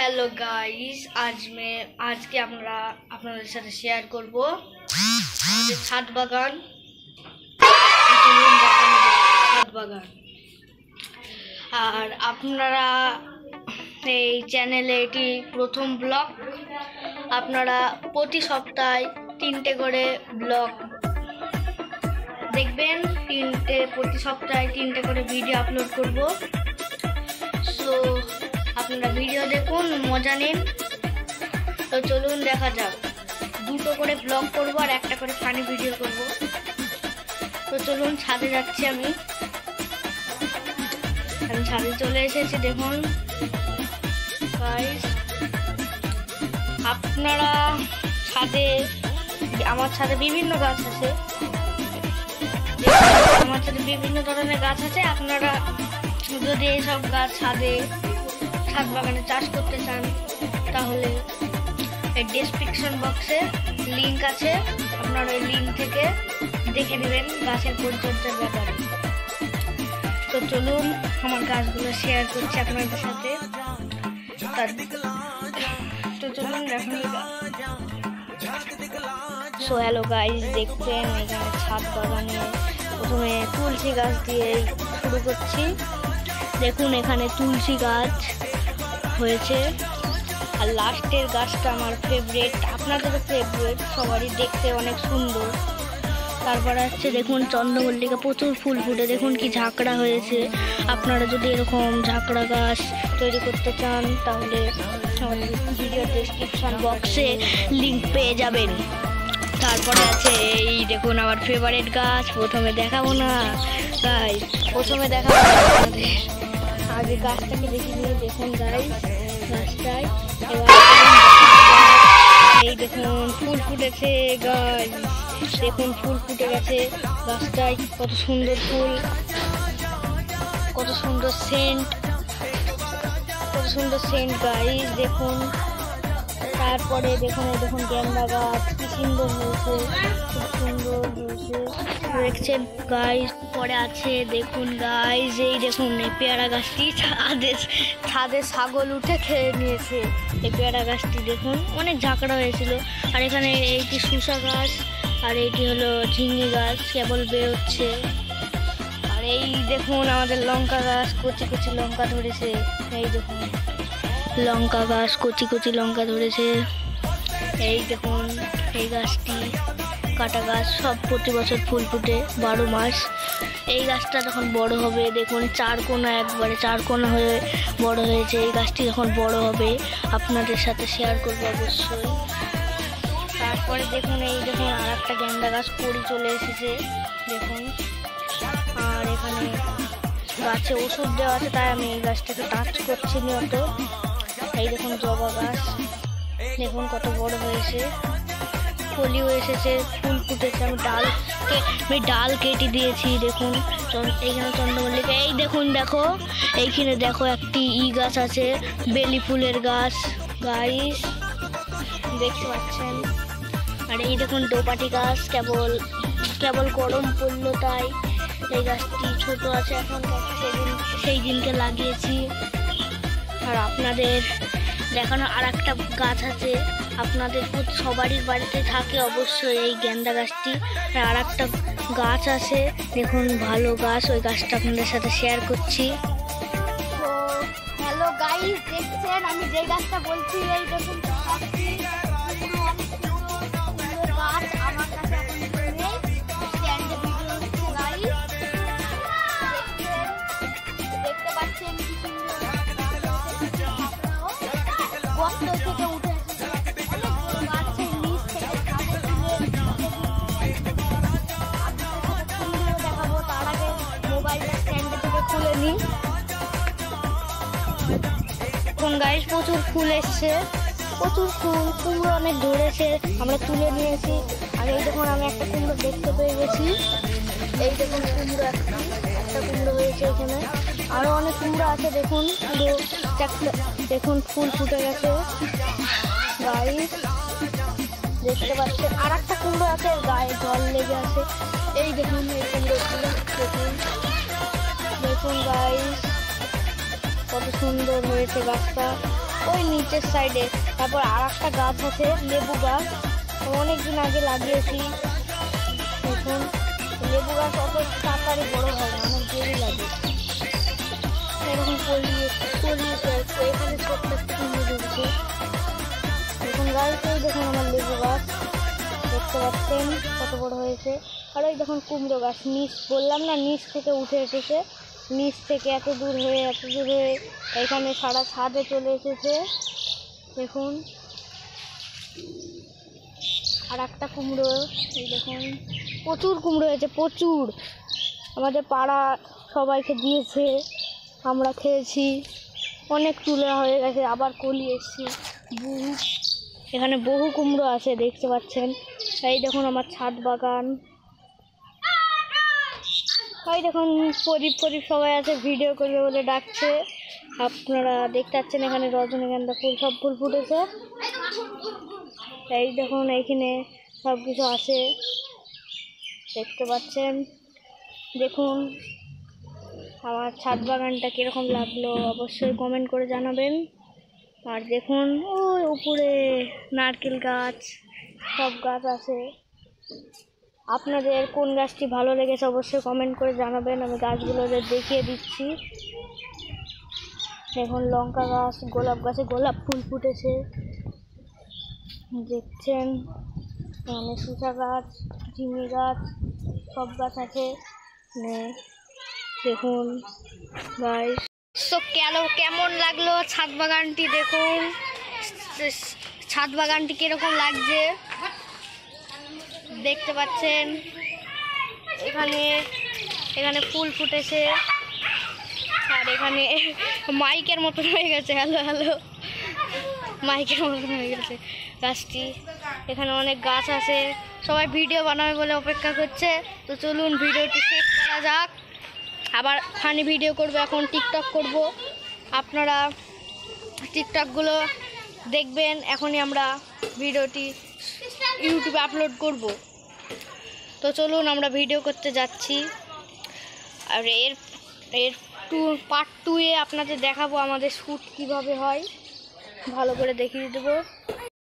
Hello guys, आज के আমরা আপনাদের সাথে শেয়ার করব আমাদের ছাদ বাগান। আর আপনারা এই চ্যানেলে এটি প্রথম ব্লগ। আপনারা প্রতি সপ্তাহে 3টে করে ব্লগ দেখবেন। প্রতি সপ্তাহে 3টে করে ভিডিও আপলোড করব। সো আপনারা ভিডিও দেখুন, মজা নিন। তো চলুন দেখা যাক। 2টো করে ব্লগ করব আর 1টা করে ফানি ভিডিও করব। তো চলুন, ছাদে যাচ্ছি। আমি ছাদে চলে এসেছি। দেখুন গাইস, আপনারা আমার ছাদে বিভিন্ন গাছ আছে। আমার ছাদে বিভিন্ন ধরনের গাছ আছে। আপনারা যদি এইসব গাছ ছাদ বাগানে চাষ করতে চান তাহলে এই ডেসক্রিপশন বক্সে লিংক আছে। আপনারা ওই লিংক থেকে দেখে নেবেন গাছের পরিচর্যার ব্যাপারে। তো চলুন, আমার গাছগুলো শেয়ার করছি আপনাদের সাথে। তো চলুন দেখুন। সো হ্যালো গাইস, দেখবেন এখানে ছাদ বাগানে প্রথমে তুলসী গাছ দিয়ে শুরু করছি। দেখুন এখানে তুলসী গাছ হয়েছে। আর লাস্টের গাছটা আমার ফেভারিট, আপনাদেরও ফেভারিট, সবারই দেখতে অনেক সুন্দর। তারপরে হচ্ছে দেখুন চন্দ্রমল্লিকা, প্রচুর ফুল ফুটে। দেখুন কি ঝাঁকড়া হয়েছে। আপনারা যদি এরকম ঝাঁকড়া গাছ তৈরি করতে চান তাহলে ভিডিও ডেসক্রিপশন বক্সে লিংক পেয়ে যাবেন। তারপরে আছে এই দেখুন আমার ফেভারিট গাছ। প্রথমে দেখাবো না গাইস, প্রথমে দেখাবো আপনাদের। আগে গাছটাকে দেখে নিয়ে দেখুন গাইস, গাছটায় এই দেখুন ফুল ফুটেছে গাইস। দেখুন ফুল ফুটে গেছে গাছটায়। কত সুন্দর ফুল, কত সুন্দর সেন্ট গাইস। দেখুন তারপরে দেখুন গেন্দা গাছ কি সুন্দর হয়েছে, খুব সুন্দর হয়েছে দেখছেন গাইস। পরে আছে দেখুন গাইস, এই দেখুন এই পেয়ারা গাছটি ছাদে ছাগল উঠে খেয়ে নিয়েছে। এই পেয়ারা গাছটি দেখুন অনেক ঝাঁকড়া হয়েছিল। আর এখানে এইটি শসা গাছ, আর এইটি হলো ঝিঙে গাছ, কেবল বেরোচ্ছে। আর এই দেখুন আমাদের লঙ্কা গাছ, কচি কচি লঙ্কা ধরেছে। এই দেখুন লঙ্কা গাছ, কচি কচি লঙ্কা ধরেছে। এই দেখুন এই গাছটি কাটা গাছ, সব প্রতি বছর ফুল ফুটে 12 মাস। এই গাছটা যখন বড় হবে, দেখুন একবারে চার কোনা হয়ে বড় হয়েছে। এই গাছটি যখন বড় হবে আপনাদের সাথে শেয়ার করবো অবশ্যই। তারপরে দেখুন আর একটা গেন্দা গাছ কড়ি চলে এসেছে দেখুন। আর এখানে গাছে ওষুধ দেওয়া আছে, তাই আমি এই গাছটাকে টাচ করছি না অত। এই দেখুন জবা গাছ, দেখুন কত বড় হয়েছে, কলিও এসেছে, ফুল ফুটেছে। আমি ডাল কেটে দিয়েছি। দেখুন এইখানে চন্দ্রমল্লিকা। এই দেখুন এইখানে দেখো একটি গাছ আছে, বেলি ফুলের গাছ গাইস, দেখতে পাচ্ছেন। আর এই দেখুন দোপাটি গাছ, কেবল গরম পড়লো তাই এই গাছটি ছোট আছে এখন। সেই দিনকে লাগিয়েছি। আর আপনাদের দেখানো আর একটা গাছ আছে, আপনাদের সবারই বাড়িতে থাকে অবশ্যই এই গেন্দা গাছটি। আর একটা গাছ আছে দেখুন ভালো গাছ, ওই গাছটা আপনাদের সাথে শেয়ার করছি। তো হ্যালো গাইস, দেখছেন আমি যে গাছটা বলছি, এই দেখুন গাছ আমার কাছে এখন নেই। স্ট্যান্ডে ভিডিও হচ্ছে গাইস, দেখতে পাচ্ছেন কি সুন্দর গর্ত থেকে উঠে গাছের নিচ থেকে দেখাবো। তার আগে মোবাইলটা স্ট্যান্ডে থেকে খুলে নিই। এখন গাইস প্রচুর ফুল এসছে, প্রচুর ফুল, কুমড়ো অনেক ধরেছে, আমরা তুলে নিয়েছি। আর এই দেখুন আমি একটা কুমড়ো দেখতে পেয়ে গেছি। এই দেখুন কুমড়ো, একটা কুমড়ো হয়েছে এখানে। আরো অনেক কুমড়ো আছে দেখুন, দেখুন ফুল ফুটে গেছে গাইস, দেখতে পাচ্ছেন। আর একটা কুমড়ো আছে, গায়ে জল লেগে আছে। এই দেখুন এই কুমড়োগুলো দেখুন গাইস, কত সুন্দর হয়েছে গাছটা। ওই নিচের সাইডে। তারপর আর একটা গাছ আছে লেবু গাছ, অনেকদিন আগে লাগিয়েছি। দেখুন লেবু গাছ অত তাড়াতাড়ি বড় হয় না, অনেক দেরি লাগে। এরকম কলিয়েছে এখানে ছোট্ট একটু কুমড়ো ধরছে। দেখুন গাছ, এই দেখুন আমার লেবু গাছ দেখতে পাচ্ছেন কত বড় হয়েছে। আর ওই দেখুন কুমড়ো গাছ, নিচ বললাম না নিচ থেকে উঠে এসেছে, নিচ থেকে এত দূর হয়ে এখানে সারা ছাদে চলে এসেছে। দেখুন আর একটা কুমড়ো, এই দেখুন প্রচুর কুমড়ো হয়েছে, প্রচুর। আমাদের পাড়া সবাইকে দিয়েছে, আমরা খেয়েছি, অনেক তুলে হয়ে গেছে, আবার কলি এসেছি এখানে বহু কুমড়ো আছে দেখতে পাচ্ছেন। এই দেখুন আমার ছাদ বাগান, ওই দেখুন প্রদীপ সবাই আছে, ভিডিও করবে বলে ডাকছে। আপনারা দেখতে পাচ্ছেন এখানে রজনীগন্ধা ফুল, সব ফুল ফুটেছে। এই দেখুন এইখানে সব কিছু আছে দেখতে পাচ্ছেন। দেখুন আমার ছাদ বাগানটা কীরকম লাগলো অবশ্যই কমেন্ট করে জানাবেন। আর দেখুন ওই উপরে নারকেল গাছ, সব গাছ আছে। আপনাদের কোন গাছটি ভালো লেগেছে অবশ্যই কমেন্ট করে জানাবেন, আমি গাছগুলো দেখিয়ে দিচ্ছি। দেখুন লঙ্কা গাছ, গোলাপ গাছে গোলাপ ফুল ফুটেছে দেখছেন। এখানে শসা গাছ, ঝিঙে গাছ, সব গাছ আছে। দেখুন গাইস, তো কেমন লাগলো ছাদ বাগানটি? দেখুন ছাদ বাগানটি কিরকম লাগছে দেখতে পাচ্ছেন। এখানে ফুল ফুটেছে, আর এখানে মাইকের মতন হয়ে গেছে, হ্যালো হ্যালো মাইকের মতন হয়ে গেছে গাছটি। এখানে অনেক গাছ আছে, সবাই ভিডিও বানাবে বলে অপেক্ষা করছে। তো চলুন ভিডিওটি শেষ করা যাক। আবার ফানি ভিডিও করব, এখন টিকটক করব, আপনারা টিকটকগুলো দেখবেন। এখনই আমরা ভিডিওটি ইউটিউবে আপলোড করব। তো চলুন আমরা ভিডিও করতে যাচ্ছি। আর এর পার্ট 2-এ আপনাদের দেখাবো আমাদের শ্যুট কিভাবে হয়, ভালো করে দেখিয়ে দেবো।